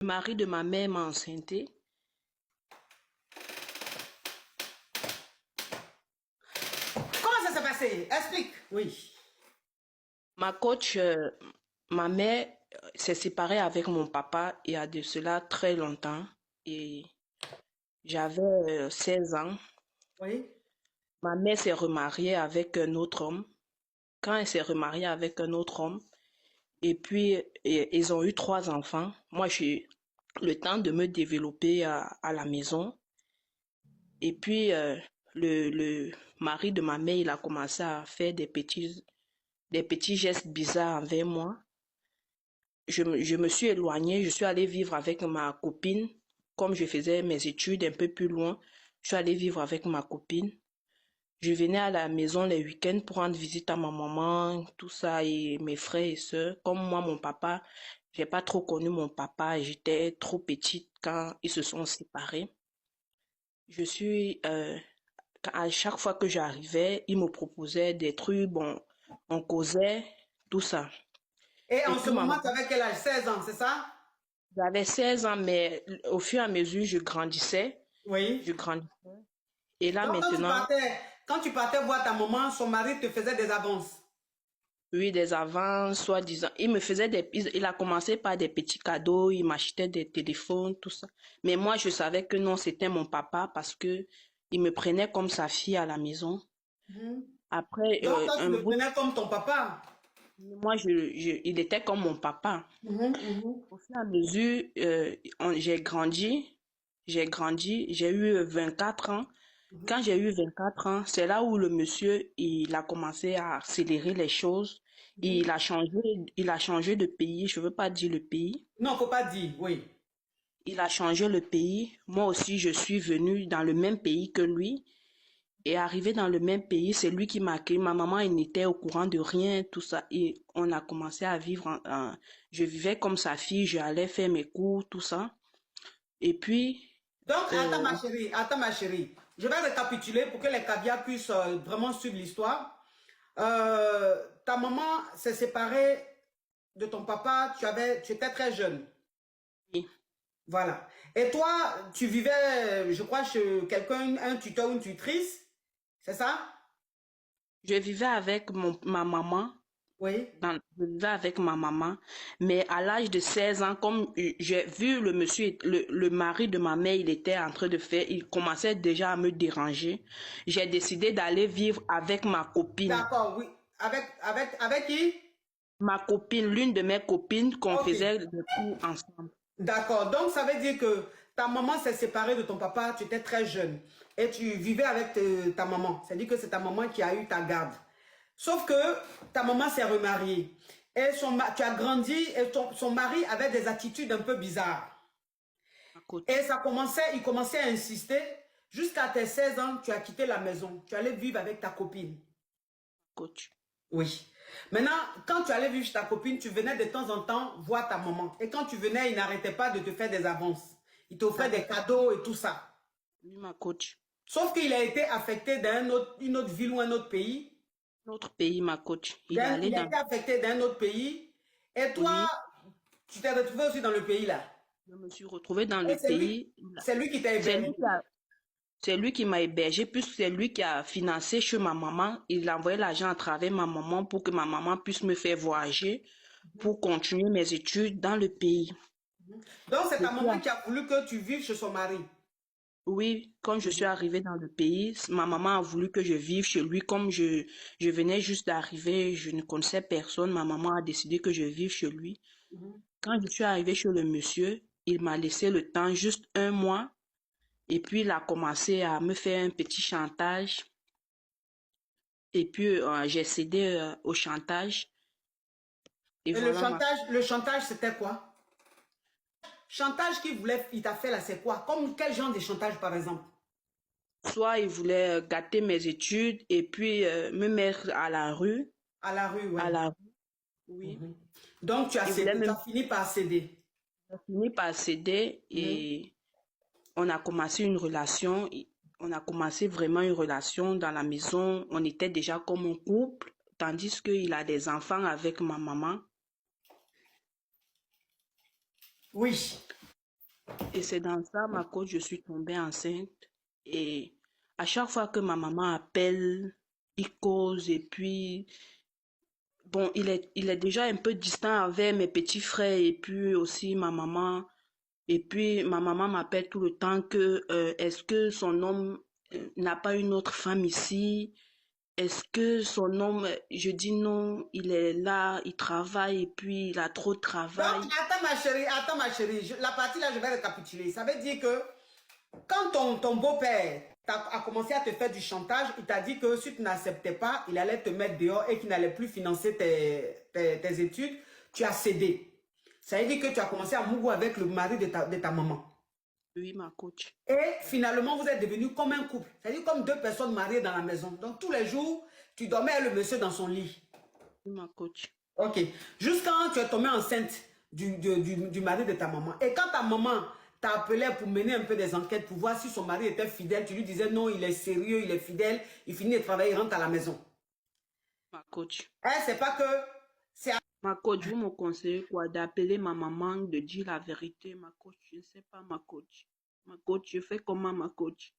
Le mari de ma mère m'a enceinté. Comment ça s'est passé? Explique. Oui. Ma coach, ma mère s'est séparée avec mon papa il y a de cela très longtemps et j'avais 16 ans. Oui. Ma mère s'est remariée avec un autre homme. Quand elle s'est remariée avec un autre homme, et puis ils ont eu 3 enfants. Moi, j'ai eu le temps de me développer à la maison. Et puis le mari de ma mère, il a commencé à faire des petits gestes bizarres envers moi. Je me suis éloignée, je suis allée vivre avec ma copine. Comme je faisais mes études un peu plus loin, je suis allée vivre avec ma copine. Je venais à la maison les week-ends pour rendre visite à ma maman, tout ça, et mes frères et sœurs. Comme moi, mon papa, j'ai pas trop connu mon papa, j'étais trop petite quand ils se sont séparés. Je suis, à chaque fois que j'arrivais, ils me proposaient des trucs, bon, on causait, tout ça. Et Et en ce puis ma moment, tu maman, avais quel âge? 16 ans, c'est ça? j'avais 16 ans, mais au fur et à mesure, je grandissais, Oui. je grandissais. Et là, Donc, maintenant, quand tu partais voir ta maman, son mari te faisait des avances. oui, des avances, soi-disant. Il a commencé par des petits cadeaux, il m'achetait des téléphones, tout ça. Mais moi, je savais que non, c'était mon papa parce que il me prenait comme sa fille à la maison. Mhm. Après, Donc, toi, tu un le bout, prenais comme ton papa. moi, il était comme mon papa. Mhm, mhm, Au fur et à mesure, j'ai eu 24 ans. Quand mhm, j'ai eu 24 ans, c'est là où le monsieur, il a commencé à accélérer les choses. mhm. Il a changé de pays. Je veux pas dire le pays. Non, faut pas dire, oui. Il a changé le pays. Moi aussi, je suis venue dans le même pays que lui. Et arrivé dans le même pays, c'est lui qui m'a accueilli. Ma maman, elle n'était au courant de rien, tout ça. Et on a commencé à vivre je vivais comme sa fille, j'allais faire mes cours, tout ça. Et puis, Donc, euh, attends ma chérie. Je vais récapituler pour que les caviars puissent vraiment suivre l'histoire. Ta maman s'est séparée de ton papa, tu étais très jeune. oui, Voilà. Et toi, tu vivais, je crois, chez quelqu'un, un tuteur ou une tutrice, c'est ça? je vivais avec ma maman. Oui. Je vivais avec ma maman, mais à l'âge de 16 ans, comme j'ai vu le monsieur, le mari de ma mère, il était en train de faire, il commençait déjà à me déranger. J'ai décidé d'aller vivre avec ma copine. D'accord, oui. Avec qui? Ma copine, l'une de mes copines, qu'on Ok. faisait des cours ensemble. D'accord. Donc, ça veut dire que ta maman s'est séparée de ton papa, tu étais très jeune. Et tu vivais avec ta maman. C'est-à-dire que c'est ta maman qui a eu ta garde. Sauf que ta maman s'est remariée. Et tu as grandi et son mari avait des attitudes un peu bizarres. Ma Et coach, il commençait à insister. Jusqu'à tes 16 ans, tu as quitté la maison. Tu allais vivre avec ta copine. coach. Oui. Maintenant, quand tu allais vivre chez ta copine, tu venais de temps en temps voir ta maman. Et quand tu venais, il n'arrêtait pas de te faire des avances. Il t'offrait des cadeaux et tout ça. Oui, ma coach. Sauf qu'il a été affecté dans une autre ville ou un autre pays. Notre pays, ma coach. Il est allé Il a dans, été affecté dans un autre pays. Et toi, oui, tu t'es retrouvé aussi dans le pays là. je me suis retrouvée dans Et le pays. c'est lui qui t'a C'est hébergé. lui qui a C'est lui qui m'a hébergé, puisque c'est lui qui a financé chez ma maman. Il a envoyé l'argent à travers ma maman pour que ma maman puisse me faire voyager pour continuer mes études dans le pays. Donc, c'est Et ta puis, maman qui a voulu que tu vives chez son mari. oui, quand je suis arrivée dans le pays, ma maman a voulu que je vive chez lui. Comme je venais juste d'arriver, je ne connaissais personne. Ma maman a décidé que je vive chez lui. Mhm. Quand je suis arrivée chez le monsieur, il m'a laissé le temps, juste un mois. Et puis, il a commencé à me faire un petit chantage. Et puis, j'ai cédé au chantage. Et Et voilà ma... le chantage, c'était quoi? Chantage qu'il voulait, il t'a fait là, c'est quoi? Comme quel genre de chantage, par exemple? Soit il voulait gâter mes études et puis me mettre à la rue. À la rue, À oui. la rue, oui. Mhm. Donc, tu as Il voulait cédé, tu même as fini par céder. finir par céder Mhm. et on a commencé une relation. On a commencé vraiment une relation dans la maison. On était déjà comme un couple, tandis qu'il a des enfants avec ma maman. Oui. Et c'est dans ça, ma coach, je suis tombée enceinte. Et à chaque fois que ma maman appelle, il cause. Et puis, bon, il est déjà un peu distant avec mes petits frères et puis aussi ma maman. Et puis, ma maman m'appelle tout le temps que est-ce que son homme n'a pas une autre femme ici? Est-ce que son homme, je dis non, il est là, il travaille et puis il a trop de Donc, travail. attends ma chérie, la partie là, je vais récapituler. Ça veut dire que quand ton beau-père a commencé à te faire du chantage, il t'a dit que si tu n'acceptais pas, il allait te mettre dehors et qu'il n'allait plus financer tes études, tu as cédé. Ça veut dire que tu as commencé à mourir avec le mari de ta maman. Oui, ma coach. Et finalement, vous êtes devenus comme un couple. C'est-à-dire comme deux personnes mariées dans la maison. Donc, tous les jours, tu dormais avec le monsieur dans son lit. Oui, ma coach. Ok. Jusqu'à quand tu es tombée enceinte du mari de ta maman. Et quand ta maman t'a appelé pour mener un peu des enquêtes, pour voir si son mari était fidèle, tu lui disais non, il est sérieux, il est fidèle, il finit de travailler, il rentre à la maison. Ma coach. Elle, c'est pas que c'est... Ma coach, vous me conseillez quoi? D'appeler ma maman, de dire la vérité, ma coach. Je ne sais pas, ma coach. Ma coach, je fais comment, ma coach?